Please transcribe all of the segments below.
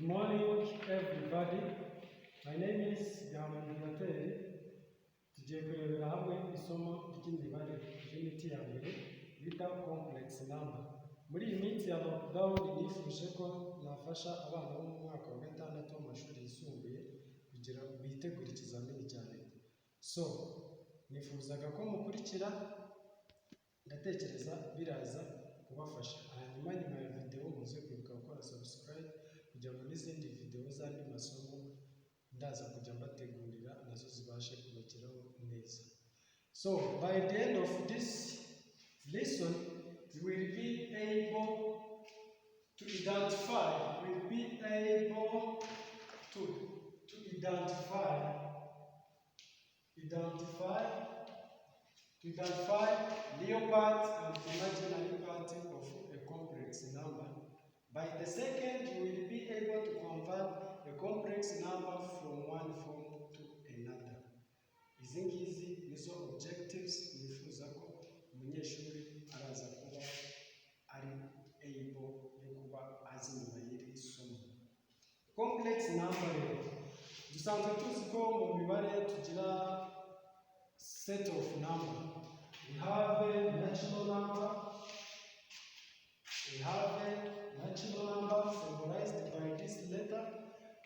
Good morning, everybody. My name is Gahamanyi. Tugiye kurebera hamwe isomo ry'imibare unit ya mbere bita complex number. Muri iyi minsi ya lockdown nifuje ko nafasha abana bo mu mwaka wa gatandatu w'amashuri yisumbuye kugira bitegure ikizamini cya leta. So, nifuzaga ko mukurikira, ndatekereza biraza kubafasha. Hanyuma nyuma ya video muze kwibuka gukora subscribe kugira ngo n'izindi video z'andi masomo ndaza kujya mbategurira nazo zibashe kubageraho neza. So by the end of this lesson you will be able to identify real part and imaginary part of a complex number. By the second, you will be able to convert a complex number from one form to another. Izi ngizi nizo objectives nifuza ko umunyeshuri araza kuba ari able yo kuba azi nyuma y'iri somo. Complex number rero dusanzwe tuzi ko mu mibare tugira set of number. We have a natural number, we have a natural number symbolized by this letter,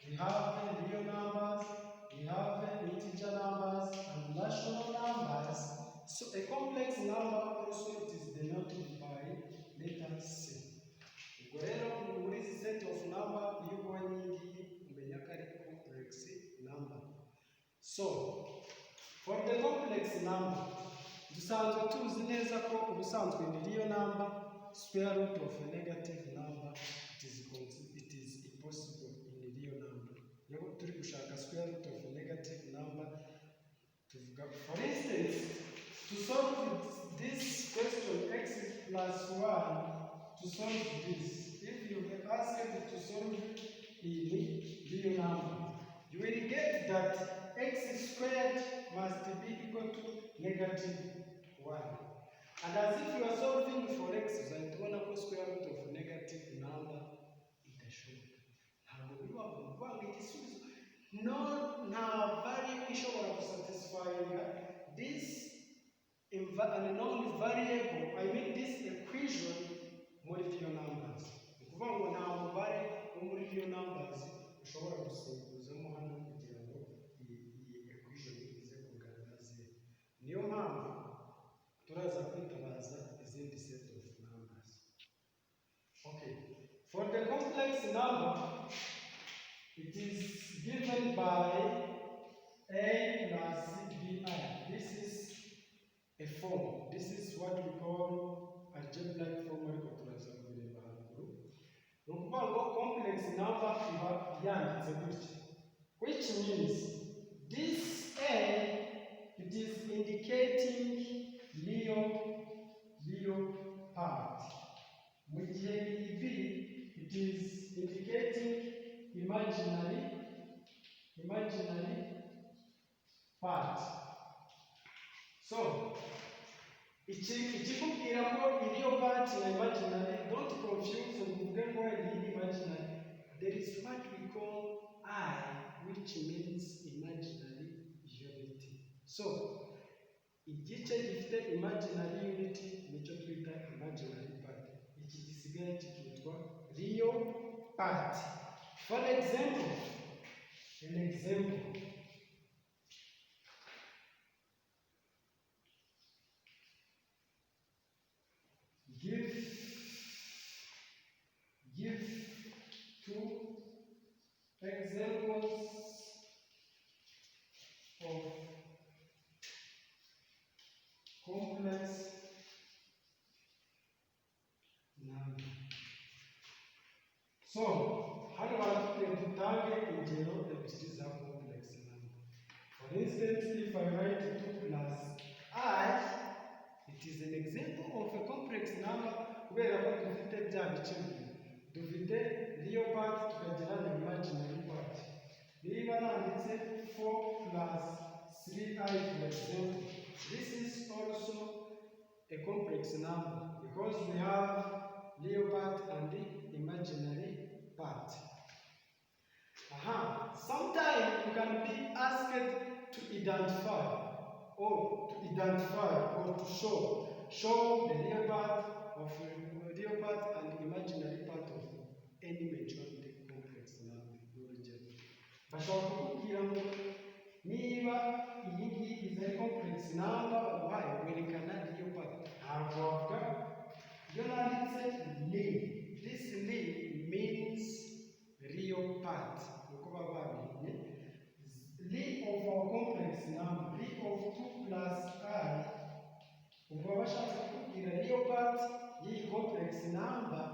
we have real numbers, we have integer numbers and rational numbers. So a complex number also it is denoted by letter C. Ubwo rero muri this set of number iyo ubonye ngiyi umenya ko ari complex number. So for the complex number dusanzwe tuzi neza ko ubusanzwe ni real number square root of a negative number it is impossible in real number. Iyo turi gushaka square root of a negative number tuvuga, for instance, to solve this question x plus 1, to solve this, if you were asked to solve in real number, you will get that x squared must be equal to negative 1. And as if you are solving for x, uzahita ko square root of negative number idashoboka. Ntabwo biba kuvanga igisubizo. Nta value ishobora gusatisfyinga this unknown variable, I mean this equation muri real numbers. Ukuvuga ngo nta mubare wo muri real numbers ushobora gusimbuzamo hano kugira ngo iyi equation ize kungana 0. Niyo mpamvu turaza kwitabaza izindi set of numbers. Okay, for the complex number, it is given by a plus bi. This is a form. This is what we call algebraic form ariko turaza kubireba haruguru. Ni ukuvuga ngo complex number iba yanditse gutya, which means this a it is indicating real part. Mu gihe iyi b it is indicating imaginary part. So ikikubwira ko real part na imaginary, don't confuse uvuge ngo ni imaginary. There is what we call I, which means imaginary unity. So igice gifite imaginary unity nicyo twita imaginary part. Iki gisigaye kikitwa real part. For example, an example. Give two examples of complex number. So, hano baratubwira dutange ingero ebyiri za complex number. For instance, if I write 2 plus I, it is an example of a complex number kubera ko dufite bya bice bibiri. Dufite real part tukagira na imaginary part. Niba nanditse 4 plus 3i for example, this is also a complex number because we have real part and the imaginary part. can be asked to identify or to show the real part and imaginary part of any majority complex number. Bashobora kukubwira ngo niba iyi ngiyi is a complex number baguhaye werekana real part. Ntabwo wavuga iyo nanditse ni, this ni means real part. Uko baba babimenye li of our complex number, li of 2 plus I, ubwo bashaka kukubwira real part y'iyi complex number,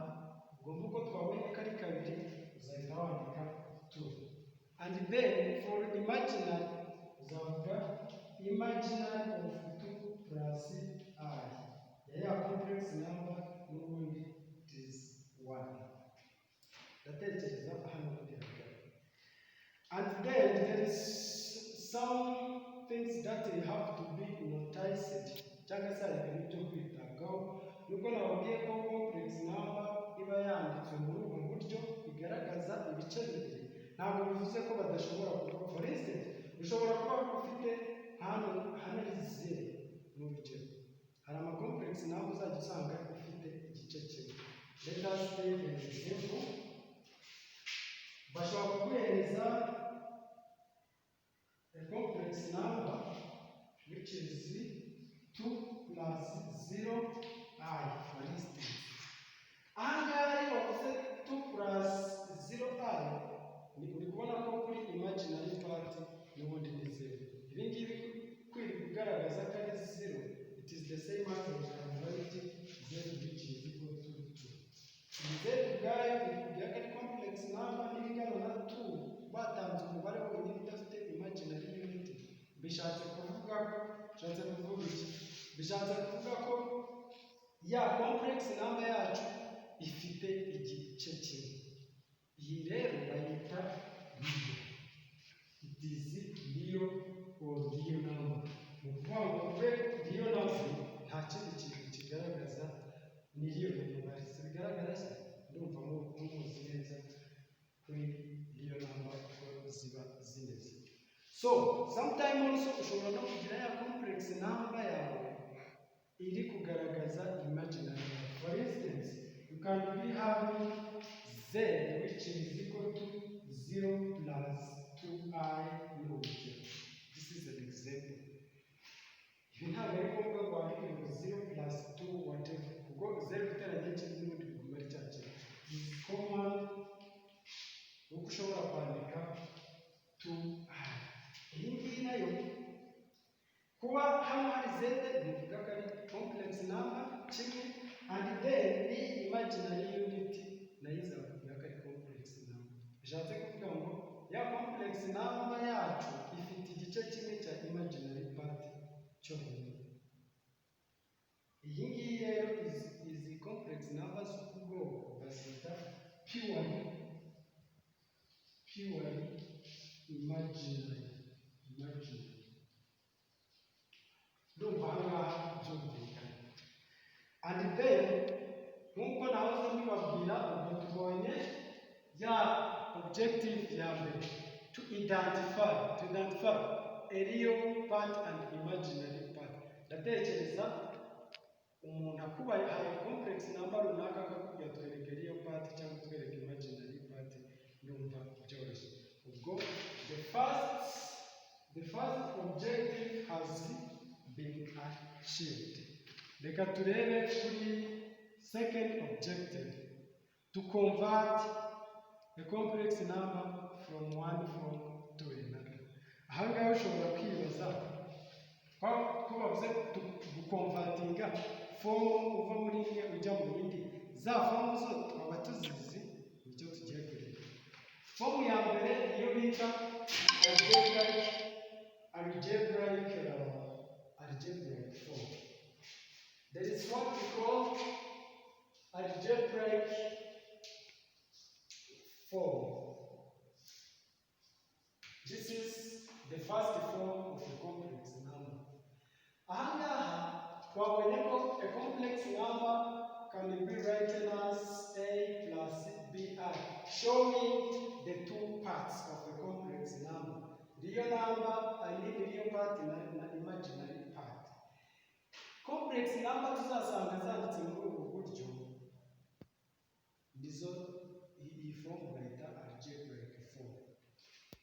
ubwo nk'uko twabonye ko ari kabiri uzahita wandika 2. And then for imaginary uzavuga imaginary of 2 plus I, ya complex number n'ubundi it is 1. Ndatekereza hano kugira. And then there is some things that have to be noticed cyangwa se hari ibintu byo kwitabwaho. Nuko nababwiye ko complex number iba yanditswe muri ubu buryo bigaragaza ibice bibiri, ntabwo bivuze ko badashobora kuba. For instance, ushobora kuba ufite hano ari 0 n'urugero, hari ama complex number uzajya usanga ufite igice kimwe. Let us take an example. Bashobora kuguhereza a complex number which is 2 plus 0 I, for instance. Ahangaha iyo wavuze 2 plus 0 I, ni uri kubona ko kuri imaginary part n'ubundi ni 0. Ibi ngibi kwiri kugaragaza ko ari 0, it is the same as we can write z which is equal to 2. Z ubwayo ikubwira ko ari complex number n'ibingana na 2 batanze umubare wonyine udafite imaginary unit. Bishatse kuvuga ko ya complex number yacu ifite igice kimwe. Iyi rero bayita real. It is real or real number. Ni ukuvuga ngo real number nta kindi kintu kigaragaza ni real number. Bigaragara se ndumva muzi neza kuri real number ko ziba zimeze. So sometimes also ushobora no kugira ya complex number yawe iri kugaragaza imaginary. For instance, you can be having z which is equal to 0 plus 2I n'urugero. This is an example. Ibi ntabwo ari ngombwa ngo wandike ngo 0 plus 2 whatever, kuko 0 iteranye kimwe n'ubundi biguma ari cya kintu. This is common, uko ushobora kwandika 2I. Iyi ngiyi nayo kuba hano hari z bivuga ko ari complex number kimwe, and then iyi imaginary unit nayo izavuga ko ari complex number. Bishatse kuvuga ngo ya complex number yacu ifite igice kimwe cya imaginary part cyonyine. Iyi ngiyi rero izi complex numbers ubwoko bazita purely imaginary. Ndumva ahangaha byumvikana. And then nk'uko nahoze mbibabwira, ubwo tubonye ya objective ya mbere, to identify a real part and imaginary part. Ndatekereza umuntu akubaye hari complex number runaka akakubwira twereke real part cyangwa twereke imaginary part, ndumva byoroshye. Ubwo the first objective has been achieved. Reka turebe kuri second objective, to convert a complex number from one form to another. Ahangaha ushobora kwibaza ko bavuze gukonvatinga form uva muri imwe ujya mu yindi, za form zo twaba tuzizi, nicyo tugiye kureba. Form ya mbere iyo bita algebraic form. There is what we call algebraic form. This is the first form of a complex number. Ahangaha twabonye ko a complex number can be written as a plus bi, showing the two parts of a complex number. real number, I mean real part na imaginary part. Complex number tuzasanga zanditse muri ubu buryo nizo iyi form bayita algebraic form.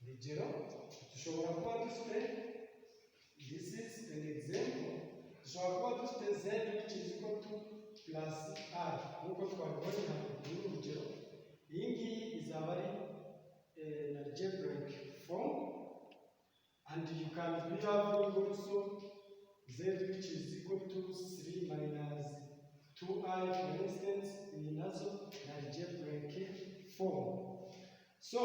Urugero dushobora kuba dufite, this is an example, dushobora kuba dufite z which is equal to plus r nk'uko twabibonye hano kuri urugero. Iyi ngiyi izaba ari an algebraic form, and you can be having also z which is equal to 3 minus 2i, for instance, in nazo algebraic form. So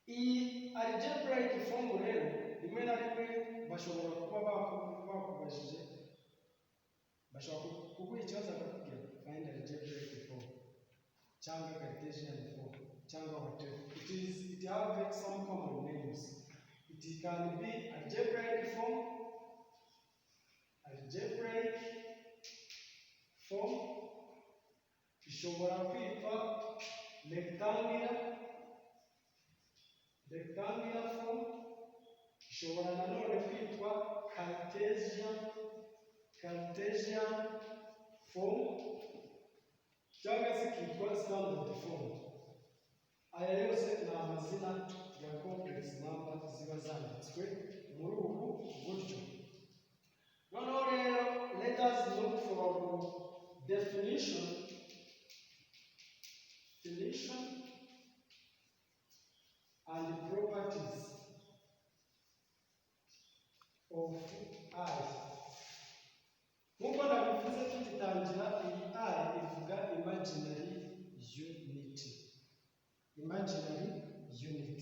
iyi algebraic form rero rimwe na rimwe bashobora kuba bakubajije, bashobora kuguha ikibazo bakakubwira find algebraic form cyangwa Cartesian form cyangwa whatever. It have some common names. It can be algebraic form, ishobora kwitwa rectangular form, ishobora nanone kwitwa Cartesian form, cyangwa se kitwa standard form. Aya yose ni amazina ya complex number ziba zanditswe muri ubu buryo. Noneho rero let us look for definition and properties of I. Nk'uko nabivuze tugitangira, iyi I ivuga imaginary unit.